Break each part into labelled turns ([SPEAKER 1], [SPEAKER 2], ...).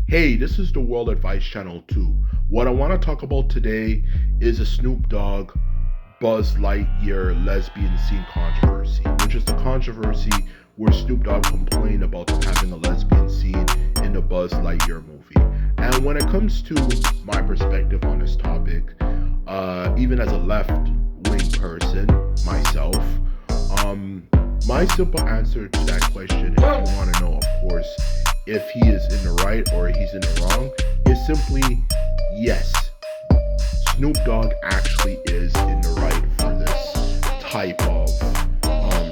[SPEAKER 1] Hey, this is the World Advice Channel 2. What I want to talk about today is a Snoop Dogg Buzz Lightyear lesbian scene controversy, which is the controversy where Snoop Dogg complained about them having a lesbian scene in the Buzz Lightyear movie. And when it comes to my perspective on this topic, even as a left wing person myself, my simple answer to that question, if you want to know, of course, if he is in the right or he's in the wrong, is simply yes. Snoop Dogg actually is in the right for this type of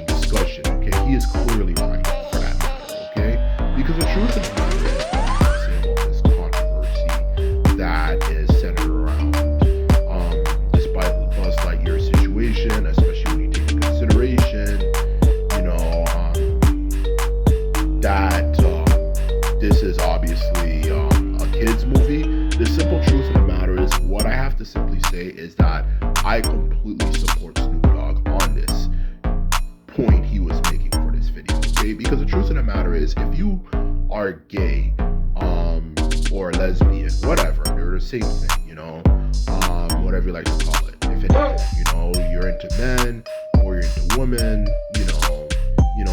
[SPEAKER 1] discussion. Okay, he is clearly right for that matter. Okay, because the truth of the matter is, what I have to say about this controversy that is centered around despite the Buzz Lightyear situation, especially when you take into consideration, that this is obviously a kids movie. The simple truth of the matter is, what I have to simply say is that I completely support Snoop Dogg on this point he was making for this video. Okay, because the truth of the matter is, if you are gay, or lesbian, whatever, they're the same thing, whatever you like to call it. If anything, you're into men or you're into women,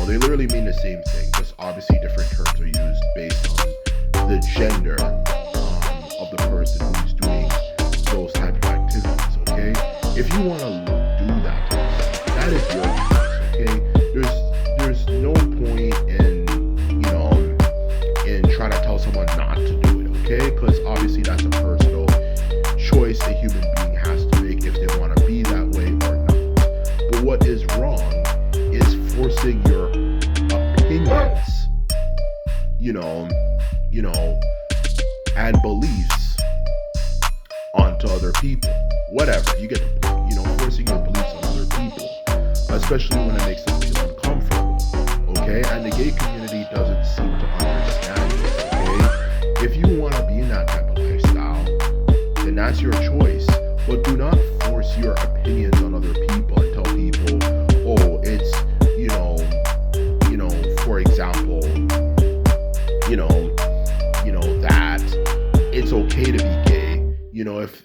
[SPEAKER 1] they literally mean the same thing. Just obviously different terms are used based on the gender of the person who's doing those type of activities. Okay, if you want to do that type of stuff, that is your choice. Okay, there's no point in in trying to tell someone not to do it. Okay, because obviously that's a personal choice a human being has to make if they want to be that way or not. But what is wrong is forcing your opinions, and beliefs onto other people. Whatever, you get the point. Forcing your beliefs on other people, especially when it makes them feel uncomfortable. Okay, and the gay community doesn't seem to understand this. Okay, if you want to be in that type of lifestyle, then that's your choice. But do not force your opinions on other people and tell people, oh, it's for example, that it's okay to be gay,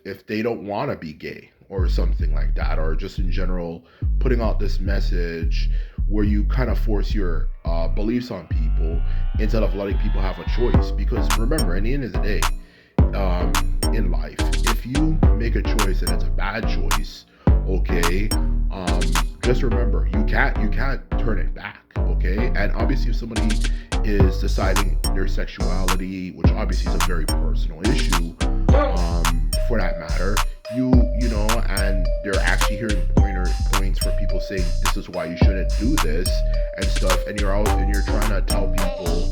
[SPEAKER 1] if they don't want to be gay or something like that, or just in general putting out this message where you kind of force your beliefs on people instead of letting people have a choice. Because remember, at the end of the day, in life, if you make a choice and it's a bad choice, okay, just remember, you can't turn it back. Okay, and obviously if somebody is deciding their sexuality, which obviously is a very personal issue, for that matter, and they're actually hearing points for people saying this is why you shouldn't do this and stuff, and you're out and you're trying to tell people,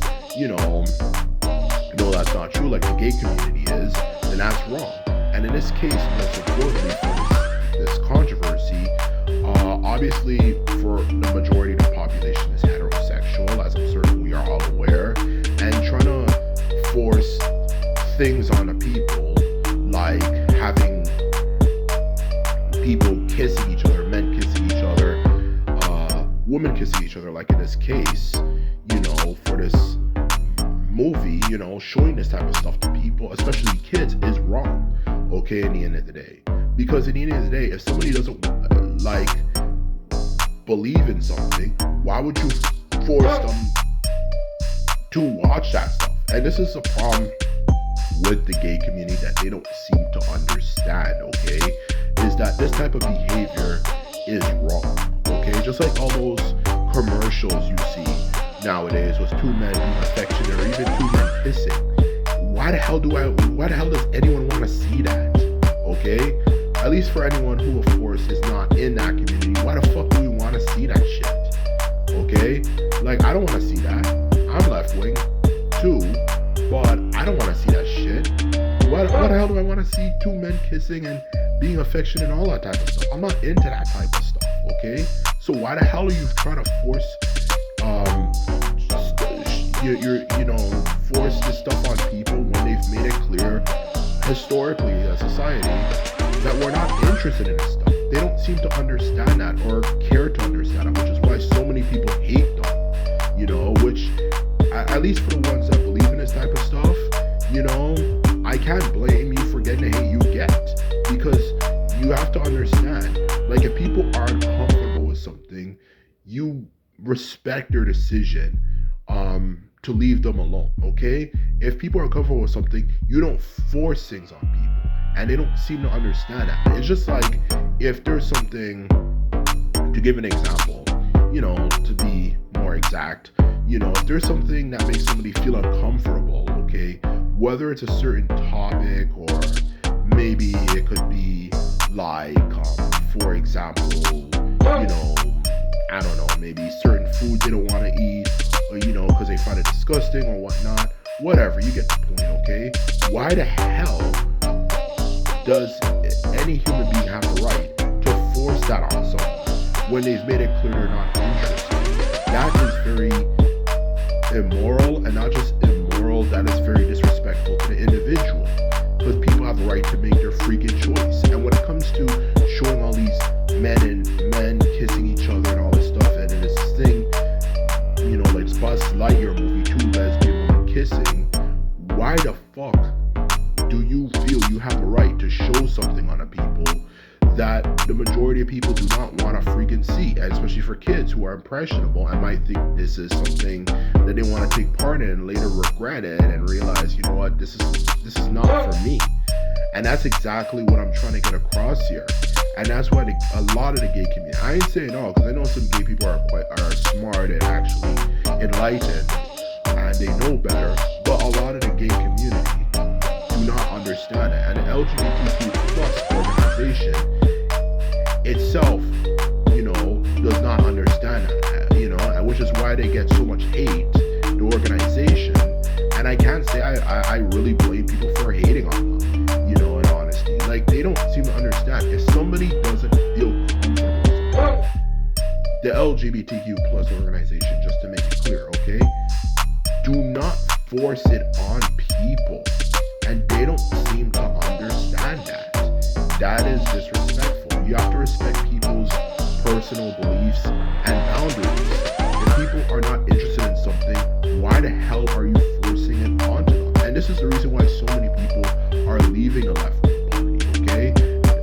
[SPEAKER 1] no, that's not true, like the gay community is, then that's wrong. And in this case, most importantly for this controversy, obviously for the majority of the population is heterosexual, as I'm certain we are all aware, and trying to force things on the people, like having people kissing each other, men kissing each other, women kissing each other, like in this case, for this movie, showing this type of stuff to people, especially kids, is wrong. Okay, in the end of the day, because at the end of the day, if somebody doesn't believe in something, why would you force them to watch that stuff? And this is a problem with the gay community that they don't seem to understand, okay, is that this type of behavior is wrong. Okay, just like all those commercials you see nowadays with two men being affectionate or even two men kissing. Why the hell does anyone want to see that? Okay, at least for anyone who, of course, is not in that community, why the fuck do we want to see that shit? Okay, like, I don't want to see that. I'm left wing too, but I don't want to see that shit. What the hell do I want to see two men kissing and being affectionate and all that type of stuff? I'm not into that type of stuff. Okay, so why the hell are you trying to force force this stuff on people when they've made it clear historically as a society that we're not interested in this stuff? They don't seem to understand that or care to understand it, which is why so many people hate them, which at least for the ones that believe in this type of stuff, you know, I can't blame you for getting the hate you get, because you have to understand, like, if people aren't comfortable with something, you respect their decision to leave them alone, okay? If people are comfortable with something, you don't force things on people, and they don't seem to understand that. It's just like, if there's something, to give an example, you know, to be more exact, you know, if there's something that makes somebody feel uncomfortable, okay, whether it's a certain topic, or maybe it could be like, for example, you know, I don't know, maybe certain food they don't want to eat, or, you know, because they find it disgusting or whatnot, whatever, you get the point, okay? Why the hell does any human being have the right to force that on someone when they've made it clear they're not interested? That is very immoral, and not just immoral, that is very disrespectful to the individual, because people have the right to make their freaking choice. And when it comes to showing all these men kissing each other and all this stuff, and then this thing, you know, like Buzz Lightyear movie, two lesbian women kissing, why the fuck do you feel you have the right to show something on a people that the majority of people do not want to freaking see, and especially for kids who are impressionable and might think this is something that they want to take part in and later regret it and realize, you know what, this is not for me. And that's exactly what I'm trying to get across here. And that's why a lot of the gay community, I ain't saying all, because I know some gay people are smart and actually enlightened and they know better, but a lot of the gay community do not understand it. And the LGBTQ plus organization itself, you know, does not understand that, you know, and which is why they get so much hate, the organization. And I can't say I really blame people for hating on them, you know, in honesty. Like, they don't seem to understand. If somebody doesn't feel comfortable with something, the LGBTQ plus organization, just to make it clear, okay, do not force it on people. And they don't seem to understand that. That is disrespectful. You have to respect people's personal beliefs and boundaries. If people are not interested in something, why the hell are you forcing it onto them? And this is the reason why so many people are leaving the left-wing party, okay,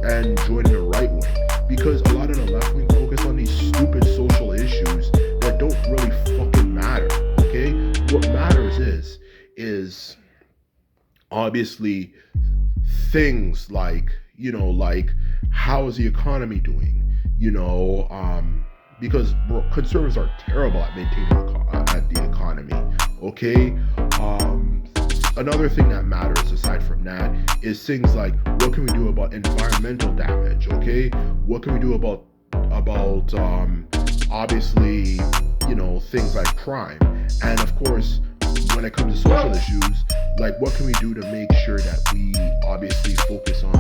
[SPEAKER 1] and joining the right wing, because a lot of the left wing focus on these stupid social issues that don't really fucking matter, okay? What matters is obviously things like, you know, like, how is the economy doing? You know, because conservatives are terrible at maintaining the economy, okay? Another thing that matters aside from that is things like, what can we do about environmental damage, okay? What can we do about obviously, you know, things like crime? And of course, when it comes to social issues, like, what can we do to make sure that we obviously focus on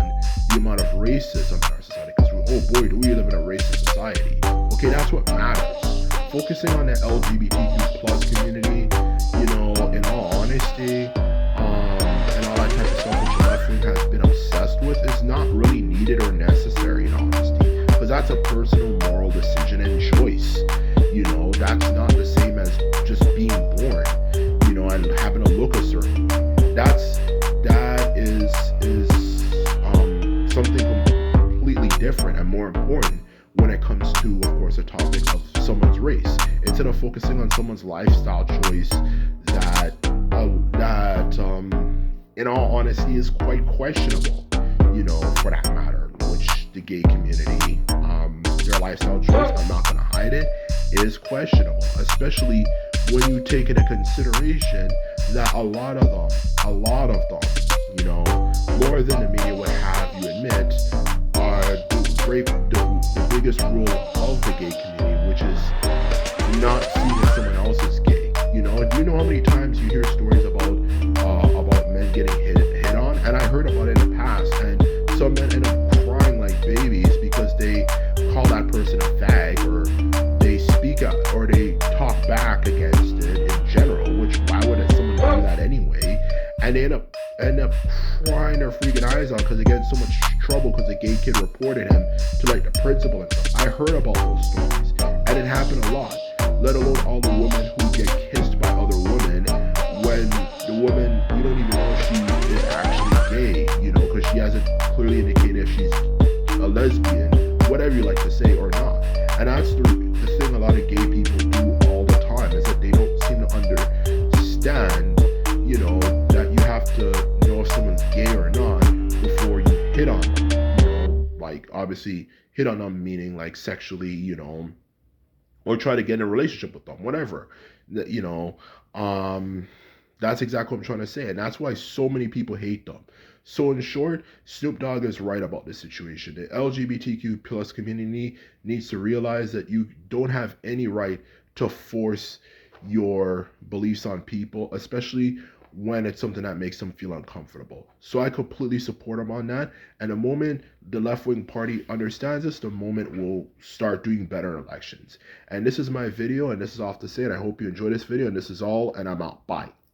[SPEAKER 1] the amount of racism in our society? Because, oh boy, do we live in a racist society. Okay, that's what matters. Focusing on the LGBTQ plus community, you know, in all honesty, and all that type of stuff which the left wing has been obsessed with, is not really needed or necessary, in honesty. Because that's a personal moral decision and choice. You know, that's not the same as just being born, you know, and having to look a certain way. That is something completely different and more important when it comes to, of course, a topic of someone's race, instead of focusing on someone's lifestyle choice that in all honesty is quite questionable, you know, for that matter, which the gay community, their lifestyle choice, I'm not going to hide it, is questionable, especially when you take into consideration that a lot of them, you know, more than the media would have you admit, are the biggest rule of the gay community, which is not seeing someone else as gay. You know, do you know how many times you hear stories about men getting hit on? And I heard about it in the past, and some men end up crying like babies because they call that person a fag, or they speak out, or they talk back against it in general, which why would someone do that anyway? And they end up crying their freaking eyes out because they get in so much trouble because the gay kid reported him to like the principal and stuff. I heard about those stories, and it happened a lot, let alone all the women who get kissed by other women when the woman, you don't even know if she clearly indicating if she's a lesbian, whatever you like to say, or not. And that's the thing a lot of gay people do all the time, is that they don't seem to understand, that you have to know if someone's gay or not before you hit on them. Like obviously hit on them meaning like sexually, or try to get in a relationship with them, whatever. You know, that's exactly what I'm trying to say, and that's why so many people hate them. So in short, Snoop Dogg is right about this situation. The LGBTQ plus community needs to realize that you don't have any right to force your beliefs on people, especially when it's something that makes them feel uncomfortable. So I completely support him on that. And the moment the left wing party understands this, the moment we'll start doing better in elections. And this is my video, and this is off to say, and I hope you enjoy this video. And this is all, and I'm out. Bye.